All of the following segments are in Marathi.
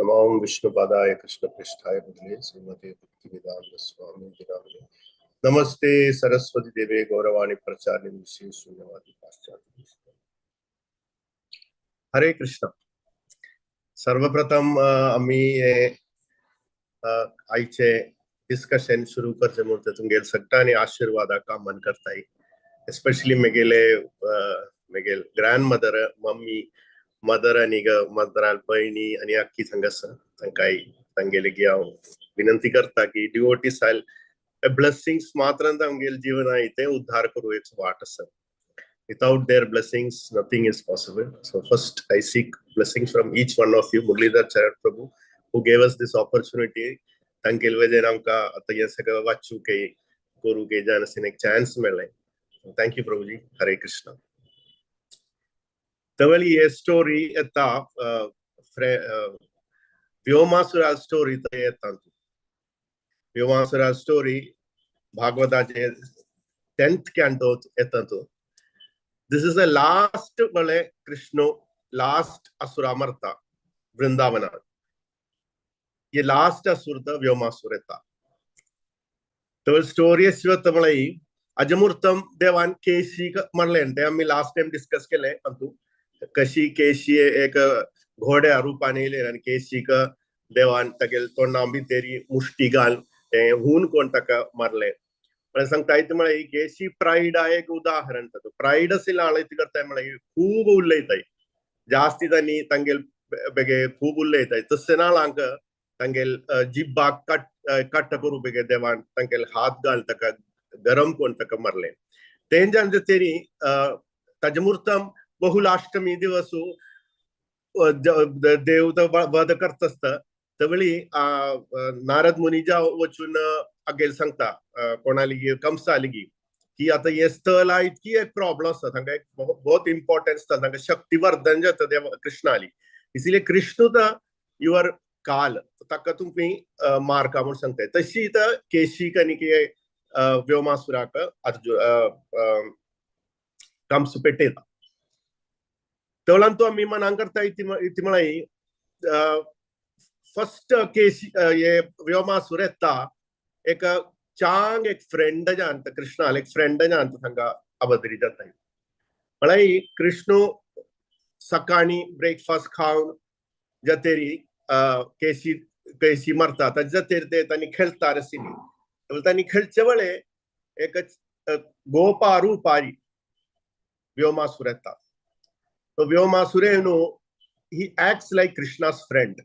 नमो विष्णुपादाय कृष्णपृष्ठाय बुधले श्रीमते भक्तिवेदांत स्वामी नामिने नमस्ते सरस्वती देवे गौरवाणी प्रचारिणी विशेष शून्यवादी पाश्चात्य। हरे कृष्ण. सर्वप्रथम आम्ही आईचे डिस्कशन सुरू करचे म्हणते तुमगे सगळ्यांनी आशीर्वादा कामन करताय. एस्पेशली मेगेल ग्रँड मदर मम्मी मदर आणि मदराल बहिणी आणि अख्खी संघस तांकाय तांगेले की हांव विनंती करता की डिवोटीस आयल ब्लेसिंग्स मात्र तांगेल जीवन इथे उद्धार करू एक वाट आसा. Without their blessings, nothing is possible. So first, I seek blessings from each one of you, Murlidhar Charan Prabhu, who gave us this opportunity. तांगेल वजह आमका आता हे सगळं वाचू के करू के जानसीन एक चान्स मेळ्ळाय. थँक यू प्रभुजी. हरे कृष्ण. तवली ये स्टोरी येता व्योमासुरा स्टोरी तर येता. व्योमासुरा स्टोरी भागवताचे 10th canto येता. This is the last wale Krishna last asura marta Vrindavana. ये last asur da Vyomasura था. तो story है शिव तमलाई अजमूर्तम देवान केशी का मरलेंटे आम्ही last time discuss केले अंतु कशी केशी एक घोड़े रूपाने ले आणि केशी का देवान तकेल तो नाम भी तेरी मुष्टी गाल हून कोण तक मरले. पण सांगता येते मला केशी प्राईड आहे एक उदाहरण. तो प्राईड असेल आळती करताय मला खूप उल्लेताय जास्ती त्यांनी तांगेल बेगे खूप उल्लेताय तसे नाळांक तांगेल जिब्बा कट करू बेगे देवान तांगेल हात घाल तक गरम कोण तक मरले. तेंजान तेरी तजमुर्तम बहुलाष्टमी दिवसू देव वध करत असत तवळी नारद मुनीजा वचून अगेल सांगता कोणाली कंसा आली की आता हे स्थळ इतकी एक प्रॉब्लेम असता तांका एक बहुत इम्पॉर्टन्स तांका शक्तिवर्धन जाता देव कृष्ण आली. इसलिए कृष्ण तर युअर काल ताका तुम्ही मारका म्हणून सांगताय. तशी तर केशी कनिके व्योमासुराक अर्जुन कंस पेटेता. तेवढा तो आम्ही मनां करता इति मलाई फर्स्ट केशी ये व्योमासुर येता एक चांग एक फ्रेंड जानता कृष्ण एक फ्रेंड जानता सांगा अवतरी जाता. मलाई कृष्ण सकाळी ब्रेकफास्ट खाऊन जतेरी केशी केशी मरता जतेर ते त्यांनी खेळता रसिनी त्यांनी खेळचे वेळे एक गोपा रूपारी व्योमासुर येता. तो व्योमासुरे नो ही acts like Krishna's friend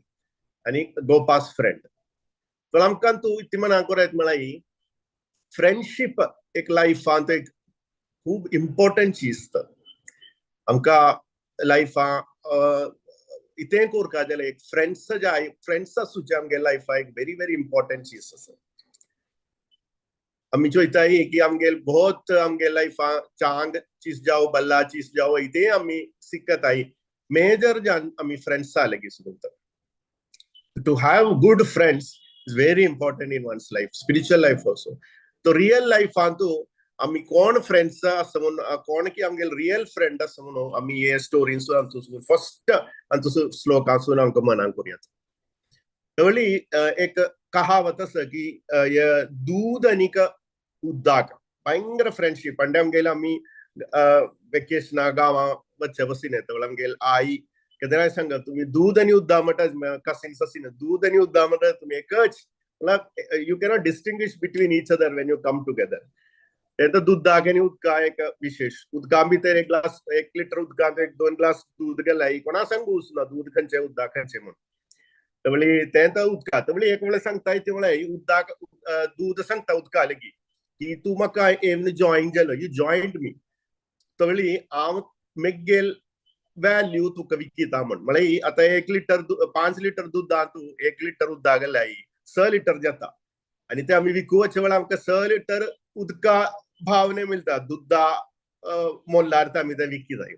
आणि गोपास फ्रेंड. तर आमकां तू इति मना करत मलाई फ्रेंडशिप एक लायफांत एक खूप इम्पॉर्टंट चीज तर आमका लायफा इथे कोरका जाल्यार एक फ्रेंड्स जाय फ्रेंड्स आसूचे आमगे लायफा एक वेरी वेरी इम्पॉर्टंट चीज आसा. आमी चोयताय की आमगे बहुत आमगे लायफा चांग चीज जाव बल्ला चीज जाव इथे आमी सिकताय मेजर जान आमी फ्रेंड्स आले की सुद्धा. To have good friends is very important in one's life, spiritual life also. तो रियल लाइफ आंतू आम्ही कोण फ्रेंड्स असं म्हणून कोण की आमगे रियल फ्रेंड असं म्हणून आम्ही हे स्टोरीसून आमचो फर्स्ट आमचो श्लोकासून आमकां मनान करूयात. तवली एक कहावत आसा की दूध आणि उदक भयंकर फ्रेंडशिप. आणि आमगेला आम्ही वेकेशना गावा वच्चे बसीन येता आमगेल आई केदार सांगा तुम्ही दूध आणि उद्दा म्हणटा कसिन्स असीन दूध आणि उद्दा म्हणटा तुम्ही एकच you cannot distinguish between each other Wien you come together. तर दुधाक आणि उदका एक विशेष उदका भितर एक ग्लास 1 लिटर उदकांत 1-2 ग्लास दूध गेलाय कोणा सांगूच ना दूध खंयचे उदक खंयचे म्हणून. तवळी ते तर उदका तवळी एक वेळ सांगताय ते वेळ उदक दूध सांगता उदका लेगी की तू म्हाका एवने जॉईन केलो यू जॉईंड मी. तवळी हांव मेगेल व्हॅल्यू तुका विकिता म्हण म्हळ्यार आता 1 लिटर 5 लिटर दुधा तू 1 लिटर उदक गेलाय 6 लिटर जाता आणि ते आम्ही विकूचे वेळा आमकां 6 लिटर उदका भावने मिळता दुधा मोल्लार आम्ही ते विकी जाय.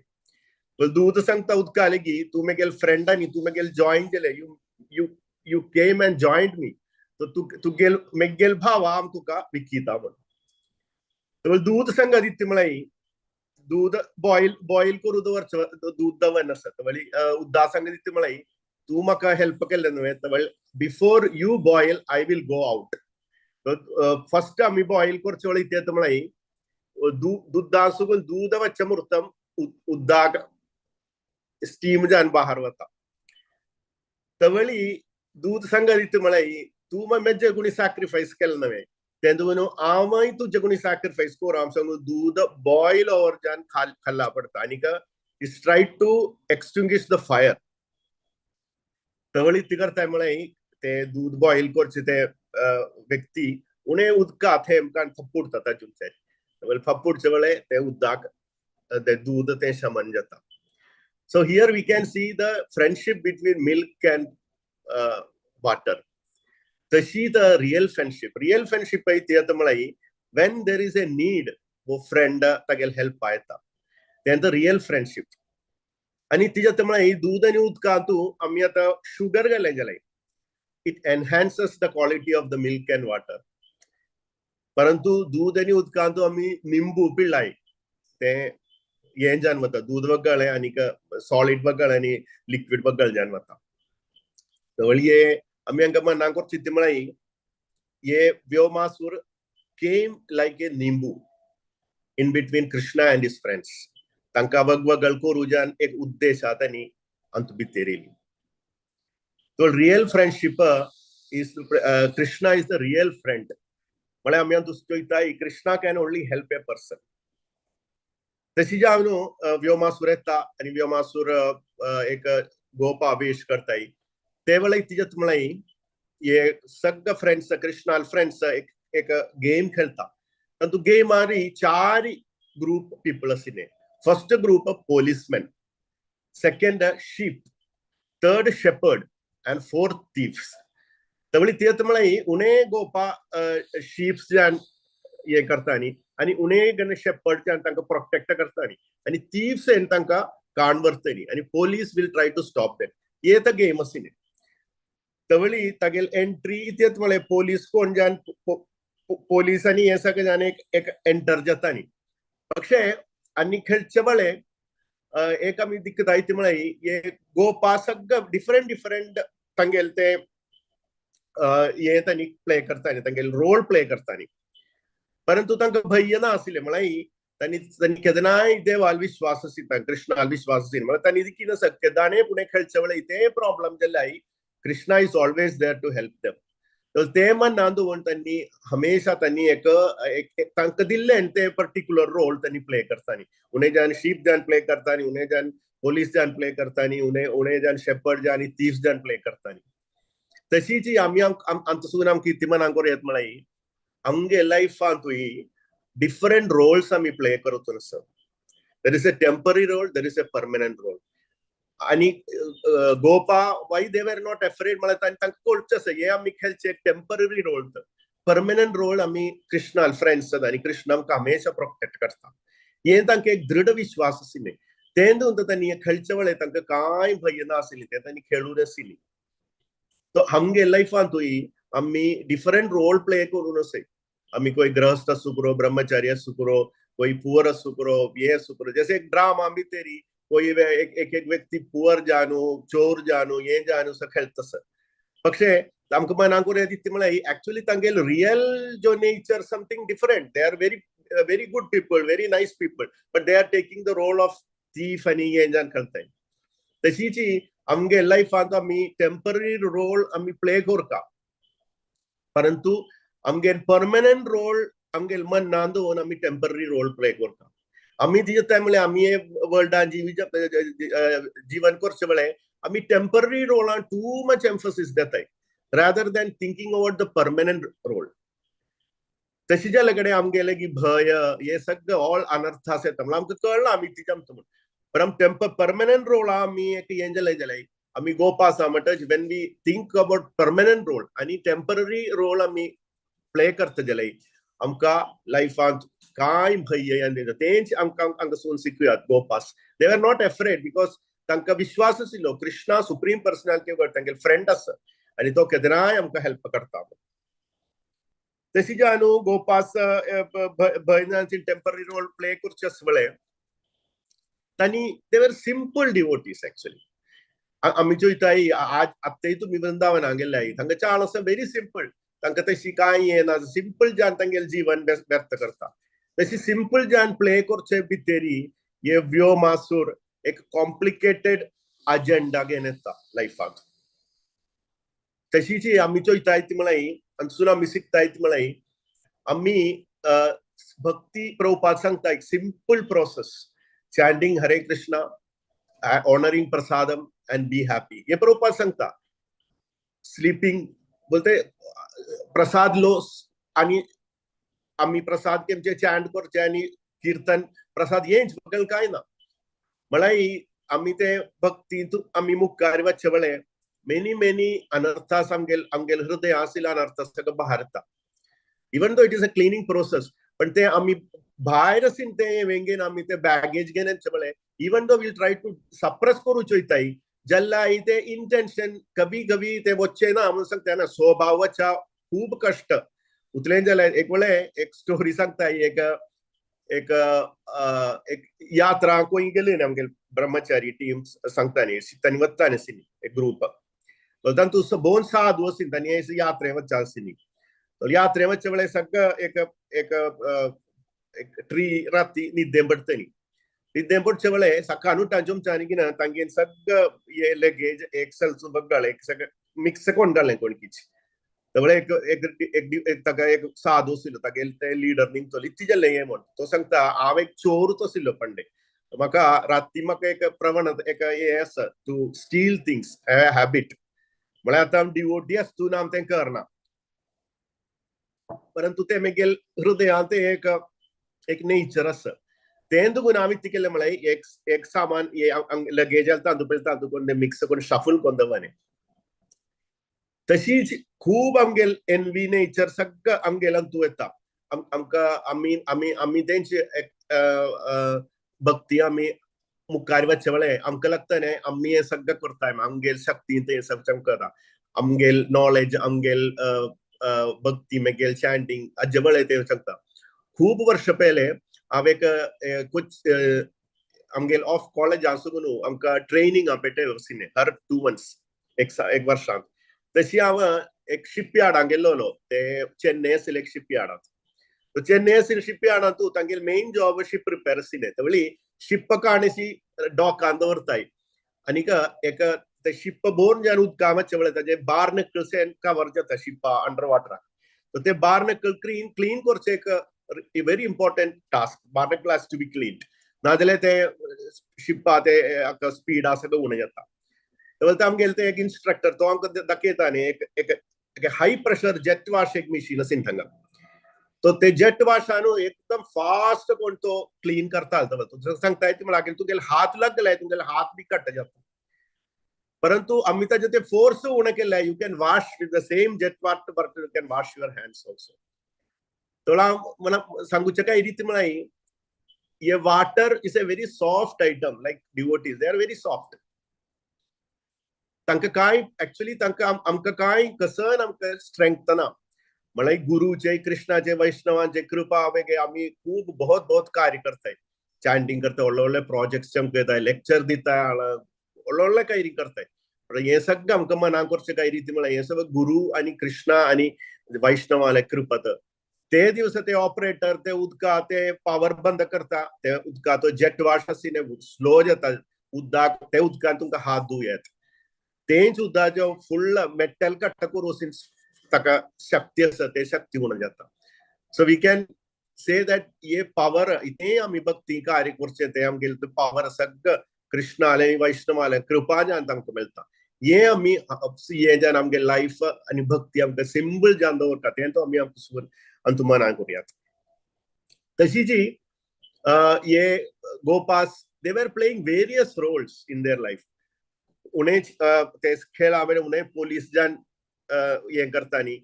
दूध सांगता उदका लेगी तू मेगेल फ्रेंडांनी तू मेगेल जॉईन केले यू केम अँड जॉईंड मी. तू गेल मेगेल भावा आम तुका विकिता म्हण. तर दूध सांगा दिते म्हळ्यार दूध बॉईल करू दवरचें दूध दवन आसता वली उद्दा सांग दिते म्हळ्यार तू म्हाका हेल्प केल्लें न्हय तवळ before you boil I will go out. First आमी बॉयल करचे वेळ इते म्हळ्यार दुद्धा सुगून दूध वच्चे मुहूर्तम उद्दाक स्टीम जावन बाहेर वता. तवळी दूध सांगत इतले म्हळ्यार तू म्हजे कोणी सॅक्रिफायस केलें न्हय तेन्ना म्हणून हांवय तुजे कोणी सॅक्रिफायस करूं हांव सांगून दूध बॉयल ओवर जावन खाल्ला पडटा आनीक it's try to extinguish the fire. तवळी ती करताय म्हळ्यार ते दूध बॉयल करचे ते व्यक्ती उणे उदकांत हे फपूट जाता तातूंत फपूटचे वेळेर ते उदकाक ते दूध ते शमन जाता. So here we can see the friendship between milk and water. तशी the real friendship आहे ती आता म्हळ्यार when there is a need वो फ्रेंड तागेल हेल्प पायता तेन्ना रियल फ्रेंडशिप. आणि तिच्या म्हळ्यार दूध आनी उदकांतू आमी आतां शुगर घालें जाल्यार it enhances the quality of the milk and water. परंतु दूध आनी उदकांतू आमी निंबू पिळ्ळाय ते हे जावन वता दूध वगळ्ळें आनीक सॉलिड वगळ आनी लिक्वीड वगळ जावन वता. तवळी आमी हांकां मना करची ती म्हळ्यार ये व्योमासूर केम लायक ए निंबू in between Krishna end his friends. तांकां वगवगळ करून जावन एक उद्देश आहा तांणी अंत भितर येयली. तो real friendship is Krishna is the real friend. म्हळ्यार आमी चोयताय Krishna can only help a person. तशी जे हांव न्हू व्योमासूर येता आनी व्योमासूर एक गोपा वेश करताय ते वेळेर तिच्यात म्हळ्यार हे सगळे फ्रेंड्स कृष्णाल फ्रेंड्स एक गेम खेळता. तातूंत गेमार 4 ग्रुप पीपल आशिल्ले. First group policeman, second sheep, third shepherd and fourth thieves. तवळी ती म्हळ्यार उणे गोपा शीप्स जावन हे करता न्ही आनी उणे शेपर्ड जावन तांकां प्रोटेक्ट करता न्ही आनी थीफ्स येवन तांकां काण व्हरता न्ही आनी police will try to stop that. हे तर गेम आशिल्लें. तवळी तागेल एंट्री इतलेच म्हळ्यार पोलीस कोण जावन पोलीस आनी हे सगळे जावन एक एंटर जाता न्ही. पक्षे आनी खेळचे वेळेर एक आमी दिखताय ती म्हळ्यार हे गोपा सगळे डिफरंट तांगेल ते हे तांणी प्ले करता न्ही तांगेल रोल प्ले करता न्ही. परंतु तांकां भय ना आशिल्लें म्हळ्यार तांणी केदनाय देवाल विश्वास आशिल्लो कृष्णाल विश्वास आशिल्लो म्हळ्यार तांणी कितें सत्य दाणे फुडें खेळचे वेळेर इते प्रॉब्लेम जाल्यार Krishna is always there to help them. ते मनान दवरून तांणी हमेशा तांणी एक तांकां दिल्लें ते पर्टिक्युलर रोल तांणी प्ले करता न्ही. उणे जावन शीप जावन प्ले करता न्ही, उणे जावन पोलीस जावन प्ले करता न्ही, उणे जावन शेपर्ड जावन आनी थीफ्स जावन प्ले करता न्ही. तशीच आमी आमकां आमकां कितें मनाक येत म्हळ्यार आमगे लायफांतूय डिफरंट रोल्स आमी प्ले करतून आसा. There is a temporary role, there is a permanent role. आणि गोपा Y they were not afraid म्हळ्यार तांकां कळचें आसा हे आमी खेळचे टेम्पररी रोल. परमनंट रोल आमी कृष्णाल फ्रेंड्स आनी कृष्णा आमकां हमेशा प्रोटेक्ट करता. हे तांकां एक दृढ विश्वास आशिल्लें. तें दोन तांणी खेळचे वेळेर तांकां कांय भय नाशिल्लें. ते तांणी खेळून आशिल्लीं. तो आमगे लायफांतूय आमी डिफरंट रोल प्ले करून आसाय. आमी कोई गृहस्थ आसूं करो, ब्रह्मचारी आसूं करो, कोई पुअर आसूं करो, हे आसूं करो. जैसे एक ड्रामा भितर कोई एक व्यक्ती पुअर जानू, चोर जानू, हे जानू खेळता आसा. पक्षे आमकां मनाक उरें दिसता म्हळ्यार एक्चुअली तांगेल रियल जो nature something different. They are very good people, very nice people, but they are taking the role of thief आनी हे जावन खेळटाय. तशीच आमगे लायफांत आमी टेम्पररी रोल आमी प्ले करता. परंतु आमगे परमनंट रोल आमगेल मन ना दवरून आमी टेम्पररी रोल प्ले करता. आमी तिच्या टायमार आमी हे वर्ल्डान जीवन करचे वेळेर आमी टेम्पररी रोलान टू मच एम्फसिस देताय rather than thinking over the permanent role. तशी जाल्या कडेन आमगेले की भय हे सगळे ऑल अनर्थास येता म्हळ्यार आमकां कळना आमी तिच्या म्हणून. पण परमनंट रोल आमी एक हे जाल्यार आमी गोपा आसा म्हणटच when we think about permanent role आनी टेम्पररी रोल आमी प्ले करता जाल्यार आमकां लायफांत कांय भय येना. तेंच आमकां सून शिकुयात गोपास. They are not afraid because तांकां विश्वास आशिल्लो कृष्णा सुप्रीम पर्सनालिटी गॉड तांगेल फ्रेंड आसा आनी तो केदनाय आमकां हेल्प करता. तशी जे न्हू गोपास भय नाशिल्ली टेम्पररी रोल प्ले करचे वेळेर तांणी दे वर सिंपल डिवोटीज एक्चुअली. आम्ही चोयताय आज आत्ताही तुम्ही वृंदावना गेल्याय तांकां चाळ असं व्हेरी सिंपल, तांकां तशी कांय येना, सिंपल जान तांगेलें जीवन व्यर्थ करता. तशी सिंपल जान प्ले करचे भितरी हे व्योम आसूर एक कॉम्प्लिकेटेड अजेंडा घेवन येता लायफाक. तशीची आमी चोयताय ती म्हळ्यार आमसून आमी शिकताय ती म्हळ्यार आमी भक्ती प्रभुपाद सांगता एक सिंपल प्रोसेस, चॅन्टिंग हरे Krishna, honouring prasadam and be happy. ये प्रभुपाद सांगता. स्लीपिंग बोलते प्रसाद लोस आणि आम्ही प्रसाद केमचे चॅन्ट करचे आणि कीर्तन प्रसाद येंच बगल काय ना. म्हळ्यार आम्ही ते भक्तींतून आम्ही मुखार वचचे वेळे मेनी अनर्थास आमगेल हृदय आसिल अनर्थ सगळं बाहेरता. Even though it is a cleaning process, पण ते आम्ही भायर असीन ते वेंगेन आम्ही ते बॅगेज घेन वेळे even though will try to suppress करू चोयताय जल्ला ते इंटेंशन कभी कभी ते वच्चे ना म्हणून सांगता ना स्वभावाच्या खूप कष्ट उतलेन जाल्यार एक वेळे एक स्टोरी सांगता. एक एक एक यात्रा कोई गेले ना आमगे ब्रह्मचारी टीम सांगता न्ही तांणी वचता न्ही एक ग्रुप बोलता तूं बोन साधू असीन तांणी यात्रे वचचा आसली. यात्रे वचचे वेळे सगळं एक एक एक ट्री राती निद्दे पडटली. निद्दे पडचे वेळे सकाळ उठांचुमच्यानी किना तांगेन सगळं ये लगेज एक सलसू बग्गाळे सगळं मिक्स कोण घालें कोणकीच. त्यामुळे एक एक एक ताका एक साधू आशिल्लो तागेले ते लीडर निमचोली तिजे ये म्हण तो सांगता हांव एक चोरूच आशिल्लो पंडे, म्हाका राती म्हाका एक प्रवणता एक हे आसा टू स्टील थिंग्स हॅबिट. म्हळ्यार आतां डिवोटी आसतून हांव तें करना, परंतु ते मेगेल हृदयांत एक नेचर आसा. तें दुगून हांव कितें केलें म्हळ्यार एक सामान लगेजाल तांदूळ कोण मिक्स करून शफल कोन्न दवरलें. तशीच खूब आमगेल एनवी नेचर सगळं आमगेल तूं येता. आमकां आमी तेंची भक्ती आमी मुखार वचचे वेळे आमकां लागता न्ही आमी हें सगळं करताय आमगेल शक्ती ते सगळं करता. आमगेल नॉलेज आमगेल भक्ती मेगेल चॅन्टिंग हाजे वेळे ते सांगता. खूब वर्ष पयले हांव एक कुछ आमगेल ऑफ कॉलेज आसून आमकां ट्रेनिंग पेटे वसिने हर 2 months एक वर्साक. तशी हांव एक शिपयार्डाक गेल्लो ते चेन्नई आशिल्ले एक शिपयार्डांत. चेन्नई आशिल्ले शिपयार्डांत तांगेल मेन जॉब शिप रिपेर आशिल्ले. त्यावेळी शिप काणशी डॉकान दवरताय आनीक एक ते शिप बोन ज्यान उदका वचचे वेळे ताजे बार नकल्स कवर जाता शिपा अंडर वॉटराक. सो ते बार नकल क्लीन करचे एक व्हेरी इम्पॉर्टंट टास्क. बार नकल हॅज टू बी क्लीन, नाजाल्यार ते शिपा ते स्पीड सगळं उणें जाता. त्यावेळी आमगेले ते एक इन्स्ट्रक्टर तो आमकां दाखयता न्ही एक हाय प्रेशर जेट वॉश एक मशीन आसा हांगा. तो ते जेट वॉशान एकदम फास्ट कोण तो क्लीन करता. तो सांगता म्हळ्यार तुगेले हात लग गले तुगेले हात बी कट जाता. परंतु आम्ही ताजे ते फोर्स उणें केले. You can wash with the same jet water you can wash your hands also. थोडा मला सांगूचे काय रीती म्हळ्यार ये water is a very soft item like devotees they are very soft. तांकां कांय एक्चुअली तांकां आमकां कांय कसन आमकां स्ट्रेंथ ना. म्हळ्यार गुरुचे कृष्णाचे वैष्णवांचे कृपा वेगे आमी खूब बहुत कार्य करताय. चॅन्टिंग करता व्हडले प्रोजेक्ट्स आमकां येताय, लेक्चर दिताय, व्हडले काही करताय. हे सगळं आमकां मनाक करचें काय रीती म्हळ्यार हे सगळं गुरु आनी कृष्णा आनी वैष्णवाले कृपा. ते दिवस ते ऑपरेटर ते उदका ते पावर बंद करता. ते उदका तो जेट वॉश आसा स्लो जाता उदकाक. ते उदकान तुमकां हात धुव येता. तेंच उदकाचो फुल मेटल कट्ट करून ताका शक्ती आसा ते शक्ती म्हणून जाता. So we can say that ये पावर इथे आमी भक्ती कार्य करचे ते आमगेले पावर सगळं कृष्णाले वैष्णवाले कृपा जान तांकां मेळटा. हे आमी हे जान आमगे लायफ आनी भक्ती आमकां सिंपल जावन दवरता. तें तो आमी अंतुमना करुयात. तशी जी ये गोपास they were playing various roles in their life. उणें ते खेळ हांवें उणें पोलीस जान हें करतानी,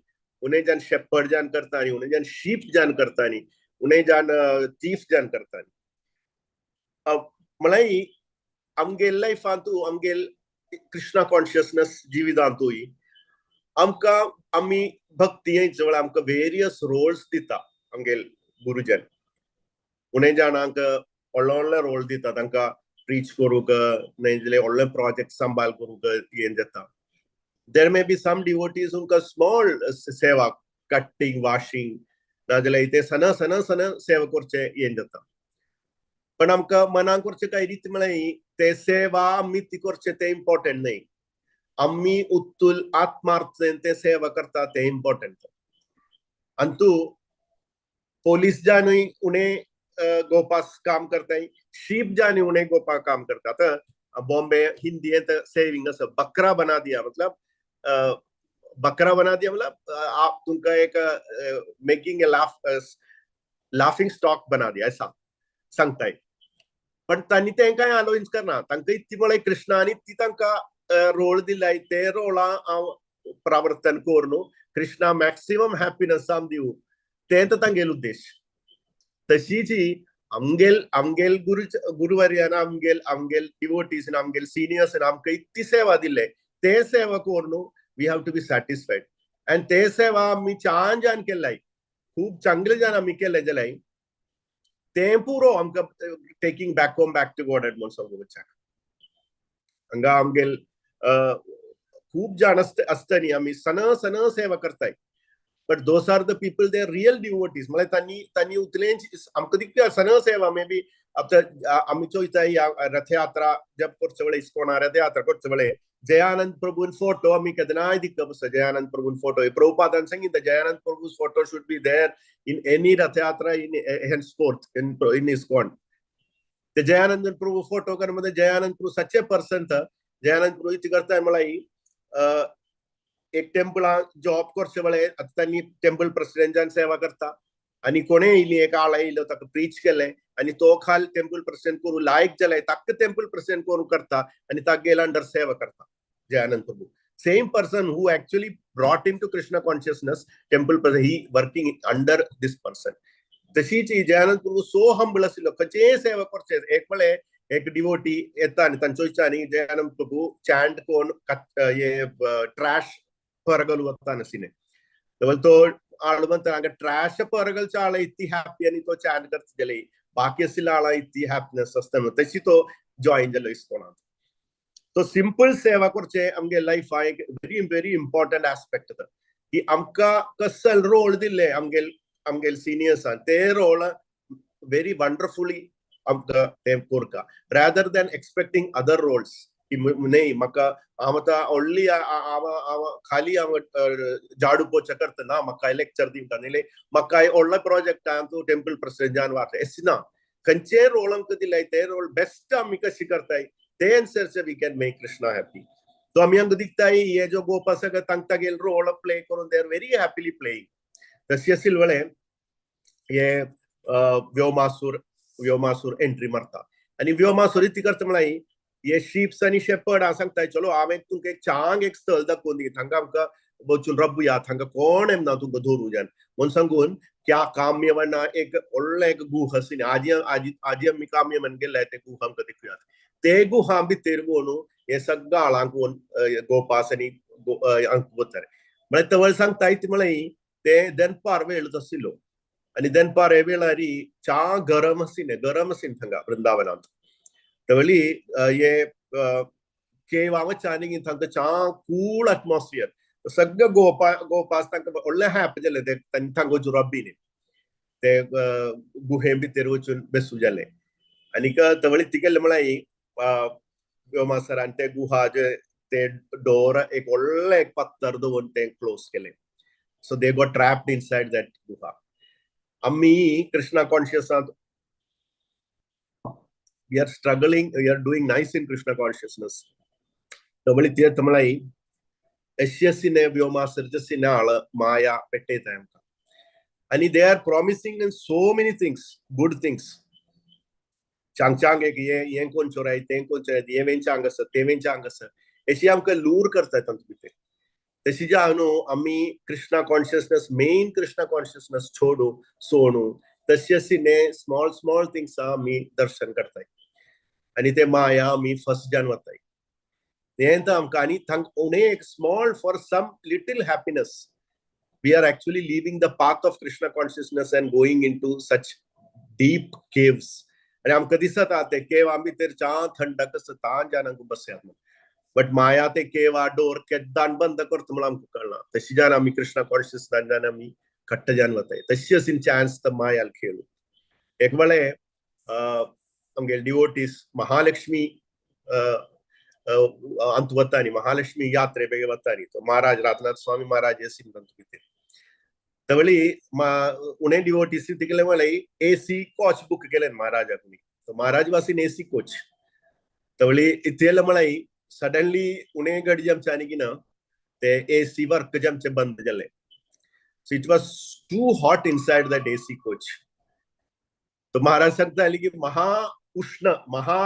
उणें जान शेपर्ड जान करतानी, उणें जान शीप जान करतानी, उणें जान थीफ जान करतानी. म्हळ्यार आमगेल लायफांतू आमगेल कृष्णा कॉन्शियसनेस जिवितांतूय आमकां आमी भक्ती हेंचे वेळार आमकां वेरियस रोल्स दिता. आमगेल गुरुजन उणें जाणांक व्हडलो रोल दिता. तांकां preach koruga naijle olle project sambal koruga yen jatta. There may be some devotees unka small seva, cutting, washing नाजले इथे सन सन सन सेवा करचे yen jatta. पण आमका मनान करचे काही रीती म्हळ्यार ते सेवा आम्ही ती करचे ते इम्पॉर्टंट नाही. आम्ही उत्तुल आत्मार्थेन ते सेवा करता ते इम्पॉर्टंट. अंतु पोलीस जानुई उन्हें गोपास काम करताय, शीप जानी उन्हें गोपा काम करता. आता बॉम्बे हिंदी है तो सेविंग अस बकरा बना दिया, मतलब बकरा बना दिया मतलब आप तुमका एक मेकिंग ए लाफिंग स्टॉक बना दिया ऐसा सांगताय. पण तांणी तेंकाय अलोइन्स करना. तांकां इतली म्हळ्यार कृष्णानी ती तांकां रोल दिलाय, ते रोला हांव प्रवर्तन करून कृष्णा मॅक्सिमम हॅपीनेस आम दिवं, ते तांगेल उद्देश. तशीच आमगेल गुरुवर्यान आमगेल डिवोटीज आमगेल सिनियर्स आमकां इतली सेवा दिले, ते सेवा करून we have to be satisfied. आनी ते सेवा आमी छान जान केलाय, खूब चांगले जान आमी केले जाल्यार ते पुरो आमकां taking back home back to God म्हूण सांगूंक वचूं. हांगा आमगेल खूब जाण आसता न्ही, आमी सन सन सेवा करताय. But those are the people, they real devotees. म्हळ्यार तांणी उतलेंच आमकां दिसता सन सेवा मे बी आमी चोयताय रथ यात्रा जब करचे वेळेर इस्कॉन रथ यात्रा करचे वेळेर जयानंद प्रभून फोटो आमी केदनाय दिखता बसता. जयानंद प्रभून फोटो प्रभुपादान सांगितलं Jayananda Prabhu's photo should be there in any Rath Yatra in henceforth in ISKCON. ते जयानंद प्रभु फोटो कर मध्ये जयानंद प्रभु सच्चे पर्सन था. जयानंद प्रभु इतली करताय म्हळ्यार एक टेम्पल जॉब करचे वेळेर आता तांणी टेम्पल प्रेसिडेंटान सेवा करता, आनी कोणें येयली एक आळ येयलो ताका प्रीच केलें आनी तो खाल टेम्पल प्रेसिडेंट करूं लायक जालें, ताका टेम्पल प्रेसिडेंट करूं करता आनी ताका गेला अंडर सेवा करता Jayananda Prabhu. Same person who actually brought in to Krishna consciousness temple president, he working under this person. तशीच जयानंद प्रभु सो हंबल आशिल्लो, खंयचेय सेवा करचे. एक वेळेर एक डिवोटी येता आनी तांचो इच्छांनी जयानंद प्रभु चॅन्ट कोन ट्रॅश परगल वता नसीने. तो आळ म्हणता हांगा ट्रॅश परगलच्या आळ इतली हॅपी आनी तो चॅन्ट करता जाल्यार बाकी आशिल्ल्या आळा इतली हॅपीनेस आसता न्हू, तशी तो जॉइन जालो इस्कॉनांत. तो सिंपल सेवा करचे आमगे लायफा एक व्हेरी व्हेरी इम्पॉर्टंट एस्पेक्ट आसा की आमकां कसल रोल दिले आमगेल सिनियर्सान, ते रोल व्हेरी वंडरफुली आमकां ते करता, rather than expecting other roles. नाही म्हाका हांव आतां ओन्ली खाली हांव झाडू पोचा करता ना, म्हाका लेक्चर दिवता न्ही, म्हाका व्हडलो प्रोजेक्ट तूं टेम्पल प्रेसिडेंटान वाट एस ना. खंयचे रोल आमकां दिलाय ते रोल बेस्ट आमी कशी करताय ते अनुसार we can make Krishna happy. तो आमी हांगा दिखताय हे जो गोप आसा तांगेल रोल प्ले करून they are very happily playing. तशी आशिल्ले वेळेर हे व्योमासूर एंट्री मारता आनी व्योमासूर ती करता म्हळ्यार ये शीप्स आनी शेपर्ड हांव सांगताय चलो हांवें तुमकां एक छान एक स्थळ दाखोवन दी, हांगा आमकां वचून रबुया, हांगा कोण येना तुमकां धरू जान म्हूण सांगून क्या काम्यवना एक व्हडलो एक गुहा आसी. आजी आमी काम्यवन गेल्याय ते गुहा आमकां दिखुयात. ते गुहा भितर व्हरून हे सगळं आळांक गोपास आनी वताले. म्हळ्यार तवळ सांगताय ती म्हळ्यार ते दनपार वेळ आशिल्लो आनी दनपार हे वेळार च्या गरम आशिल्लें हांगा वृंदावनांत. तवळी ये केव वचानी तांकां च्या कूल एटमॉस्फियर, सगळे गोपास तांकां व्हडले हॅपी जाले. ते तांकां वचून रब्बीन ते गुहे भितर वचून बसूं जाले. आनीक तवळी ती केलें म्हळ्यार व्योमासरान ते गुहा ते डोर एक व्हडलें एक पत्तर दवरून ते क्लोज केले. So they got trapped inside that गुहा. आमी Krishna कॉन्शियसांत we are struggling, we are doing nice in Krishna consciousness. तवळी ती म्हळ्यार यशस्सिने व्योमासर्जस्सिने आळ माया पेटयताय आमकां आनी they are promising in so many things, good things. चांग एक हे कोण चोराय तें कोण चोराय, हे वेंचे हांगा आसा ते वेंचे हांगा आसा अशी आमकां लूर करताय तांचे भितर. तशी जे हांव न्हू आमी Krishna consciousness main Krishna consciousness सोडू तशी अशीने स्मॉल स्मॉल थिंग्स आमी दर्शन करताय आनी ते माया आमी फर्स्ट जान वताय. हें आमकां आनी थंग उणे एक small for some little happiness we are actually living the path of Krishna consciousness and going into such deep caves आणि आमकां दिसता ते केव आमी तर चा थंड कसं तां जाणांक बसयात बट माया ते केवा डोर केद्दान बंद करता म्हण आमकां कळना तशी जाण आमी कृष्णा कॉन्शियसनान जाण आमी कट्ट जान वताय तशी असीन चान्स तर मायाल खेळू एक वेळे आमगे डिवोटीस महालक्ष्मी अंत वतानी महालक्ष्मी यात्रे बेगे वतानी तो महाराज रामनाथ स्वामी महाराज असीन भितर तवळी उणे डिवोटीस तिकले म्हळे एसी कोच बुक केले महाराजा कुणी तो महाराज वासीन एसी कोच तवळी इतेल म्हळे सडनली उणे गडी जमचानी की ना ते एसी वर्क जमचे बंद जाले so it was too hot inside that AC coach तो महाराज सांगता की महा उष्ण महा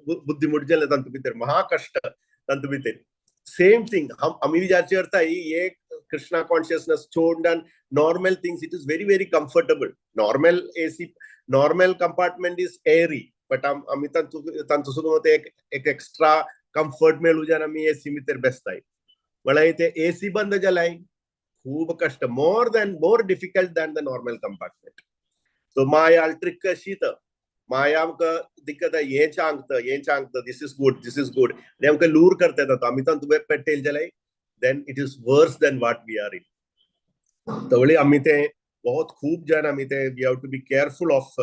बुद्धिमुट जाले तांतू भितर महा कष्ट तांतू भितर सेम थिंग हम आमी विचार करता ये कृष्णा कॉन्शियसनेस छोड़न normal things it is very very comfortable normal AC normal compartment is airy but आमी तांतू सुद्दां एक एक्स्ट्रा कंफर्ट मेळू जान आमी एसी भितर बेसताय म्हळ्यार ते एसी बंद जालाय खूब कष्ट more difficult than the normal compartment so Maya trick कशी तर माया आमकां दिक्कत हे चांगत दिस इज गुड आनी आमकां लूर करता येता आमी तांतू पेट्टेल जाल्यार then it is worse than what we are in तवळी आमी ते बहुत खूब जाण आमी ते we have to be careful of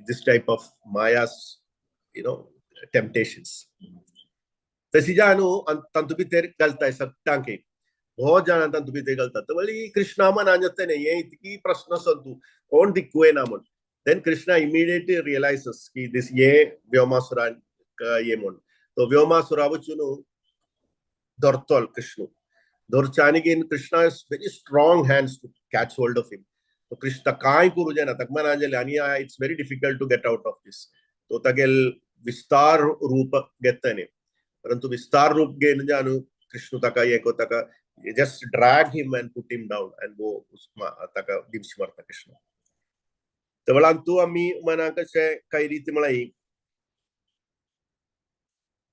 this type of मायास टेम्पटेशन्स तशी जाणू तांतू भितर घालताय सट्टांक बहुत जाण तांतू भितर घालतात तवळी कृष्णा मनान जाता हे इतकी प्रश्न संतू कोण दिक्कुयना म्हण देन कृष्णा इमिडिएटली रियलाइजेस की दिस ये व्योमासुरान ये म्हण तो व्योमासुरा वचून धरतोल कृष्ण धरच्यानी घेन Krishna is very strong hands to catch hold of him तो कृष्ण कांय करू जायना ताका मनान जालें आनी it's very difficult to get out of this तो तागेल विस्तार रूप घेताने परंतु विस्तार रूप घेन जानु कृष्ण ताका ये को ताका just drag him end put him down and go ताका दिवशी मारता कृष्ण तेवळान तू आमी मना कशें काही रीती म्हळ्यार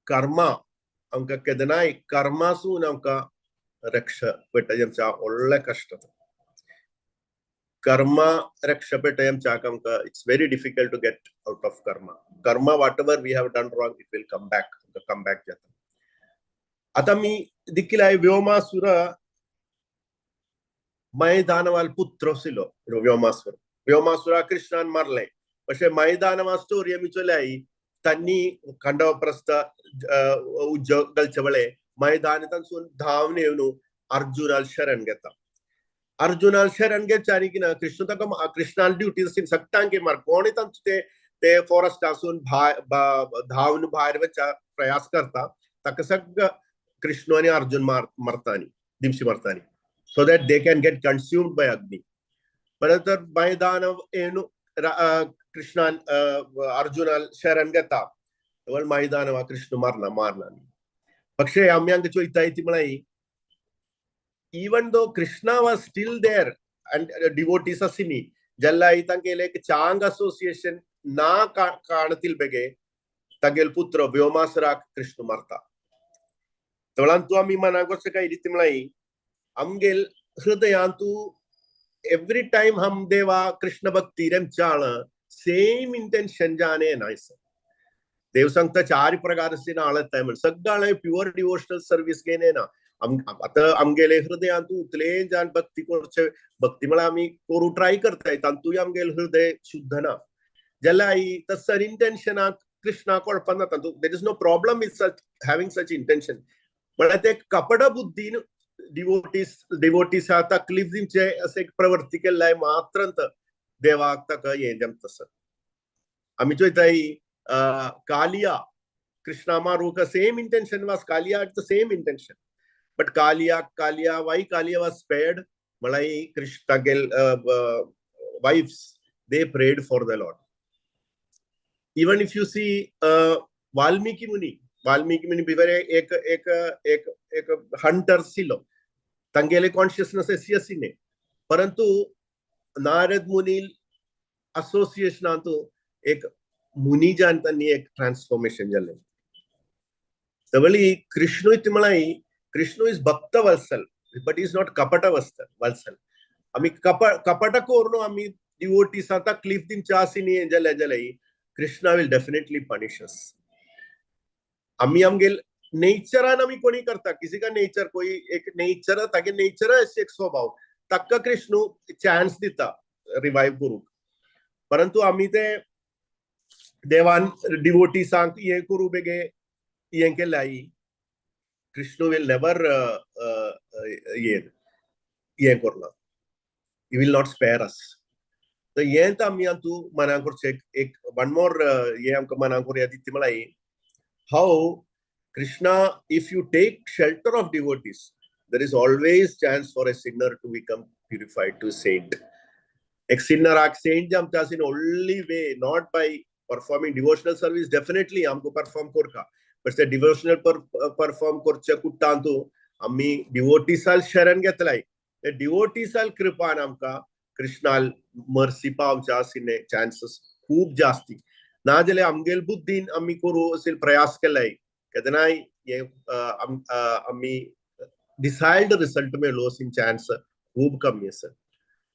कर्मा आमकां केदनाय कर्मासून आमकां रक्षा पेटा जेमच्या व्हडलें कश्ट कर्मा रक्षा पेटा जेमच्या आमकां it's very difficult to get out of karma whatever we have done wrong it will come back जाता आता मी देखील व्योमासुर मैदानवाल पुत्र आशिल्लो व्योमासुरा कृष्णान मारले अशें मैदानवा स्टोरी आमी चोल्याय तांणी खंडोप्रस्थ उद्योग घालचे वेळे मैदानांतसून धांवन येवन अर्जुनाल शरण घेता अर्जुनाल शरण घेतच्यानी की ना कृष्ण ताका कृष्णाल ड्युटी सट्टांके मार कोणी तांचे ते फॉरेस्टासून धांवन भायर वचचा प्रयास करता ताका सगळं कृष्ण आणि अर्जुन मारतानी दिवशी मारतानी so that they can get consumed by Agni. परंतु मैदान येनु कृष्णान अर्जुनाल शरण घेता मैदान वा कृष्ण मारना പക്ഷേ आमी हांगा चोयताय ती म्हळ्यार even though Krishna was still there and devotees asini jalla तांगेले एक चांग association ना काणतील बेगे तागेल पुत्र व्योमासुराक कृष्ण मारता तेवळान तू आमी मनाक कशें काही रीती म्हळ्यार आमगेल हृदयांतू एवरी टाइम हम देवा कृष्ण भक्ति रेमचाळ सेम इंटेंशन जाने नायस देव सांगता 4 प्रकार से नाळताय म्हण सगळे प्युअर डिवोशनल सर्विस घेने ना आता आमगेले हृदयांतू उतले जान भक्ती करचे भक्ती म्हळ्यार आमी करू ट्राय करताय तांतूय आमगेल हृदय शुद्ध ना जाल्यार आई तसर इंटेंशनाक कृष्णा कळपना तांतू there is no problem with such having such intention म्हळ्यार ते कपट बुद्धीन डिवोटीस तकलीफ दिवचे असे प्रवृत्ती केल्लाय मात्रंत देवाक ताका हे जमता सर आमी चोयताय कालिया कृष्णा मारूक same intention was Kaliya the same intention but Kaliya was spared म्हळ्यार कृष्ण तागेल wives they prayed for the Lord even if you see Valmiki Muni बिवर एक एक एक एक हंटर सिलो तांगेले कॉन्शियसनेस अशी आशिल्ले परंतु नारद मुनी असोसिएशनांतू एक मुनी जान तांणी एक ट्रान्सफॉर्मेशन जालें तवळी कृष्ण इति म्हळ्यार कृष्ण इज भक्त वत्सल बट इज नॉट कपट वत्सल आमी कपट करून आमी devotees तकलीफ दिवची आसी न्ही जाल्यार Krishna will definitely punish us. आम्ही आमगेल नेचरान आम्ही कोणी करता किसी का नेचर कोई एक नेचर तागे नेचर एक स्वभाव तक्का कृष्ण चान्स दिता रिवाइव करूक परंतु आम्ही ते देवान डिवोटीसांक हे करू बेगे हे केल्याय कृष्ण विल नेवर ये करना he will not spare us. So ये तो आम्ही तू मना कर एक वन मोर ये आमका मना कर या दित्ती मलाई how Krishna, if you take shelter of devotees, there is always chance for a sinner to become purified to a saint. A sinner ak saint jam chas in only way, not by performing devotional service. Definitely, हमको perform Karka. But the devotional perform करचे कुट्टांतु आम्ही devoteesal शरण घेतलाय. The devoteesal कृपा नामका Krishnal mercy पावचा सिने chances खूप जास्ती. ना जले आमगेल बुद्धीन आम्ही करू असेल प्रयास केलाय कदनाय ये आम्ही डिसाइड रिजल्ट में लॉस इन चांस खूप कमी अस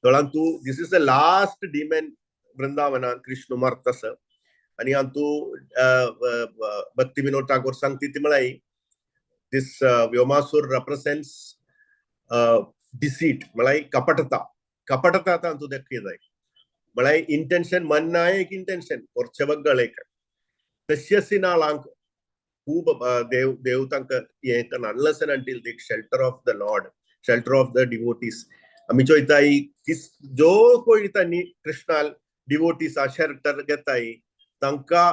परंतु this is the last demon Vrindavan Krishna मरतस आणि अंतु भक्ति विनोद ठाकुर सांगती ती मलाई दिस व्योमासुर रिप्रेजेंट्स डिसीट मलाई कपटता अंतु देखिए जाय मलाई इंटेंशन मन ना एक इंटेंशन കുറച്ച് ബഗ്കളേക്ക് തസ്യസിനാളാങ്ക് खूब देवतांक येकन unless and until the shelter of the Lord, shelter of the devotees. आम्ही चोयताई किस जो कोई तानी कृष्णाल devotees आ shelter घेताई तांका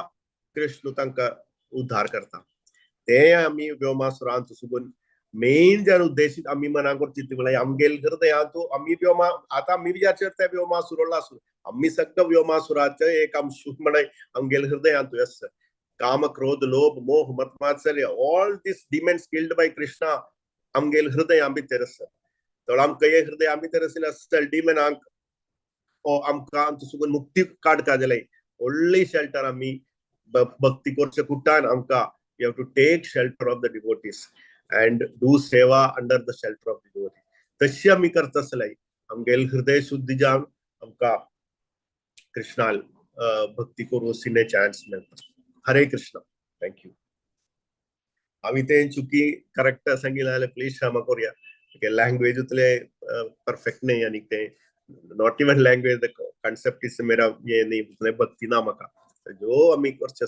कृष्ण तांका उद्धार करता ते आम्ही व्योमासुरांत सुगुन मेन जर उद्देशित आम्ही मना करची ती मला आमगेल हृदयातू आम्ही व्योमा आता आम्ही विचार करता व्योमासुराला असू आम्ही सगळं व्योमासुराचं एक अंश म्हणे आमगेल हृदयातू असं काम क्रोध लोभ मोह मत मात्सर्य all these demons killed by Krishna आमगेल हृदय भितर आसा तर आमकां हे हृदय भितर आशिल्ले आसता डिमनांक ओ आमकां आमची सुगून मुक्ती काडटा जाल्यार only shelter आमी भक्ती करचे कुट्टान आमकां you have to take shelter of the devotees and do seva under the shelter of the devotees तशी आमी करता आसल्यार आमगेल हृदय शुद्ध जावन आमकां कृष्णाल भक्ती करूं सिने चान्स मेळटा हरे कृष्ण थैंक यू आम्ही ते चुकी करेक्ट सांगितलं प्लीज क्षमा करूया लँग्वेज उतले परफेक्ट नाही आणि ते not even language the concept is मेरा ये नहीं भक्ती ना म्हाका जो आम्ही करचे